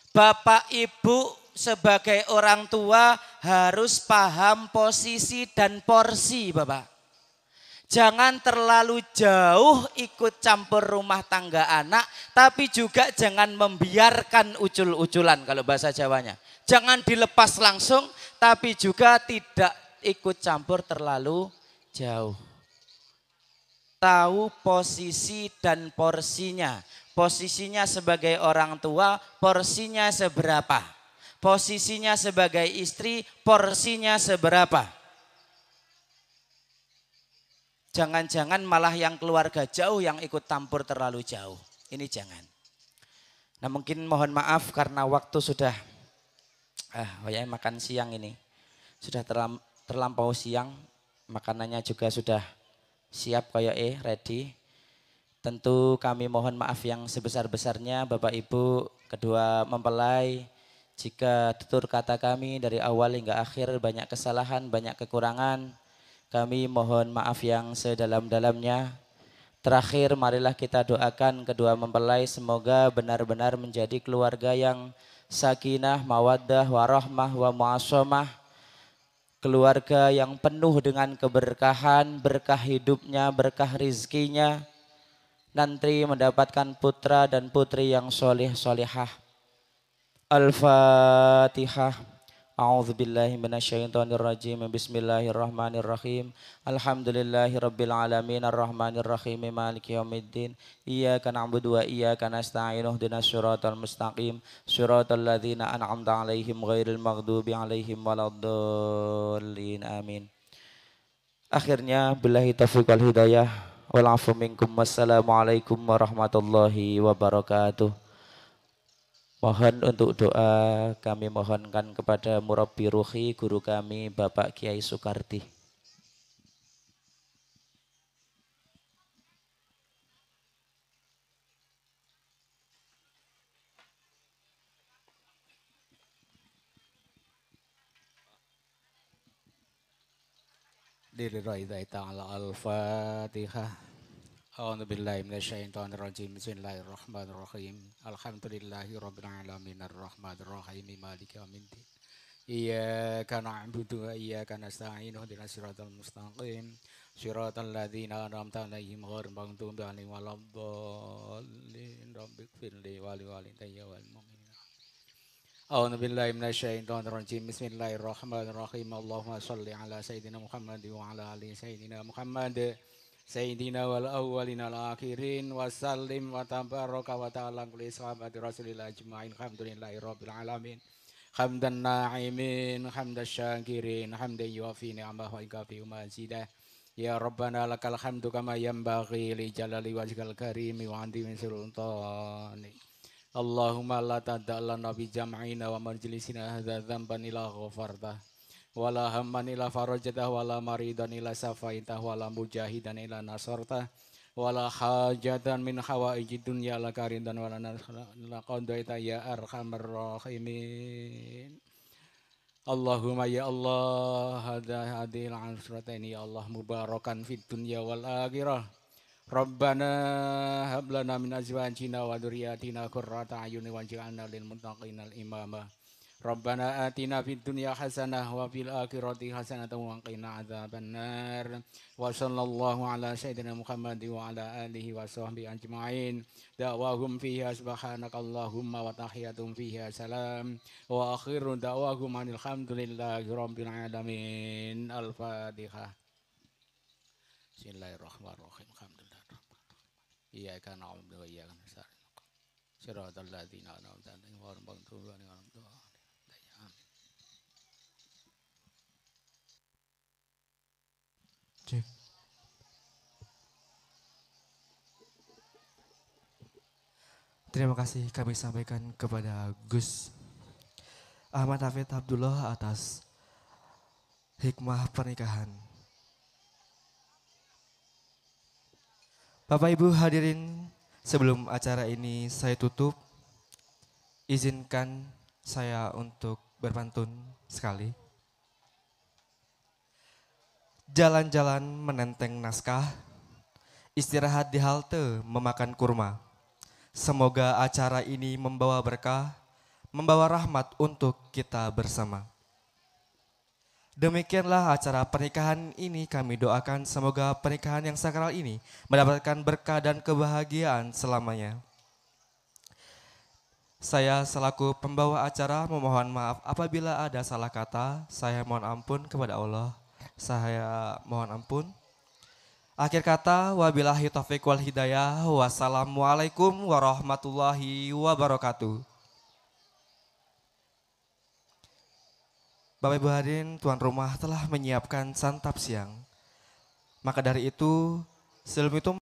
Bapak Ibu sebagai orang tua harus paham posisi dan porsi Bapak. Jangan terlalu jauh ikut campur rumah tangga anak, tapi juga jangan membiarkan ucul-uculan kalau bahasa Jawanya. Jangan dilepas langsung, tapi juga tidak ikut campur terlalu jauh. Tahu posisi dan porsinya. Posisinya sebagai orang tua, porsinya seberapa. Posisinya sebagai istri, porsinya seberapa. Jangan-jangan malah yang keluarga jauh yang ikut campur terlalu jauh. Ini jangan. Nah mungkin mohon maaf karena waktu sudah makan siang ini. Sudah terlampau siang, makanannya juga sudah siap kayak ready. Tentu kami mohon maaf yang sebesar-besarnya Bapak Ibu kedua mempelai. Jika tutur kata kami dari awal hingga akhir banyak kesalahan, banyak kekurangan. Kami mohon maaf yang sedalam-dalamnya. Terakhir marilah kita doakan kedua mempelai semoga benar-benar menjadi keluarga yang sakinah, mawaddah, warahmah, wa mu'asomah. Keluarga yang penuh dengan keberkahan, berkah hidupnya, berkah rizkinya. Nanti mendapatkan putra dan putri yang soleh solehah. Al-Fatihah. A'udzu billahi minasyaitonir rajim. Bismillahirrahmanirrahim. Alhamdulillahi rabbil alamin arrahmanir rahim maliki yaumiddin. Iyyaka na'budu wa iyyaka nasta'in. Ihdinas siratal mustaqim. Siratal ladzina an'amta 'alaihim ghairil maghdubi 'alaihim waladdallin. Amin. Akhirnya billahi taufiq wal hidayah. Wal afu minkum. Wassalamualaikum warahmatullahi wabarakatuh. Mohon untuk doa kami mohonkan kepada Murabbi Ruhi, guru kami Bapak Kiai Soekardi. Lillahi ta'ala al-fatihah. A'udzubillahi minasyaitonirrajim. Bismillahirrahmanirrahim. Alhamdulillahi rabbil alamin arrahmanir rahim maliki yaumiddin. Iyyaka na'budu wa iyyaka nasta'in. Ihdinas siratal mustaqim. Siratal ladzina an'amta 'alaihim ghairil maghdubi 'alaihim waladdallin. Rabbighfirli wa liwalidayya wal mu'minin. A'udzu billahi minasyaitonir rajim. Bismillahirrahmanirrahim. Allahumma shalli ala sayyidina Muhammad wa ala ali sayyidina Muhammad. Sayyidina wal awwalina al akhirin wa sallim wa tabaraka wa ta'ala kulli sahabati Rasulillah ajmain. Alhamdulillahi rabbil alamin. Hamdan na'imin, hamdan syakirin, hamdan yuafi ni'amah wa ikafi mazidah. Ya Rabbana lakal hamdu kama yanbaghi li jalali wajhikal karimi wa andi min sultani. Allahumma la tada'lana bi jam'ina wa majlisina hadza dzamban ila ghafartah wala hamman ila farajatah wala maridan ila safaitah wala mujahidan ila nasartah wala hajatan min hawaijid dunya lakaridan wala qadaita ya arhamar rahimin. Allahumma ya Allah hadil ansrataini ya Allah mubarakan fid dunya wal akhirah. Rabbana hab lana min azwajina wa dzurriyyatina qurrata a'yunin waj'alna lil muttaqina imama. Rabbana atina fid dunya hasanah wa fil akhirati hasanah wa qina adzabannar. Wa sallallahu ala sayyidina Muhammad wa ala alihi wa sahbihi ajmain. Da'wahum fiha subhanakallahumma wa tahiyatum fiha salam. Wa akhiru da'wahum alhamdulillahi rabbil alamin. Al-Fatihah. Bismillahirrahmanirrahim. Alhamdulillah. Iyyaka na'budu wa iyyaka nasta'in. Shiratal ladzina an'amta 'alaihim ghairil maghdubi 'alaihim waladdallin. Cek. Terima kasih kami sampaikan kepada Gus Ahmad Hafid Abdullah atas hikmah pernikahan. Bapak Ibu hadirin, sebelum acara ini saya tutup, izinkan saya untuk berpantun sekali. Jalan-jalan menenteng naskah, istirahat di halte memakan kurma. Semoga acara ini membawa berkah, membawa rahmat untuk kita bersama. Demikianlah acara pernikahan ini, kami doakan semoga pernikahan yang sakral ini mendapatkan berkah dan kebahagiaan selamanya. Saya selaku pembawa acara memohon maaf apabila ada salah kata, saya mohon ampun kepada Allah, saya mohon ampun. Akhir kata, wabillahi taufiq wal hidayah, wassalamualaikum warahmatullahi wabarakatuh. Bapak Ibu hadirin, tuan rumah telah menyiapkan santap siang. Maka dari itu, sebelum itu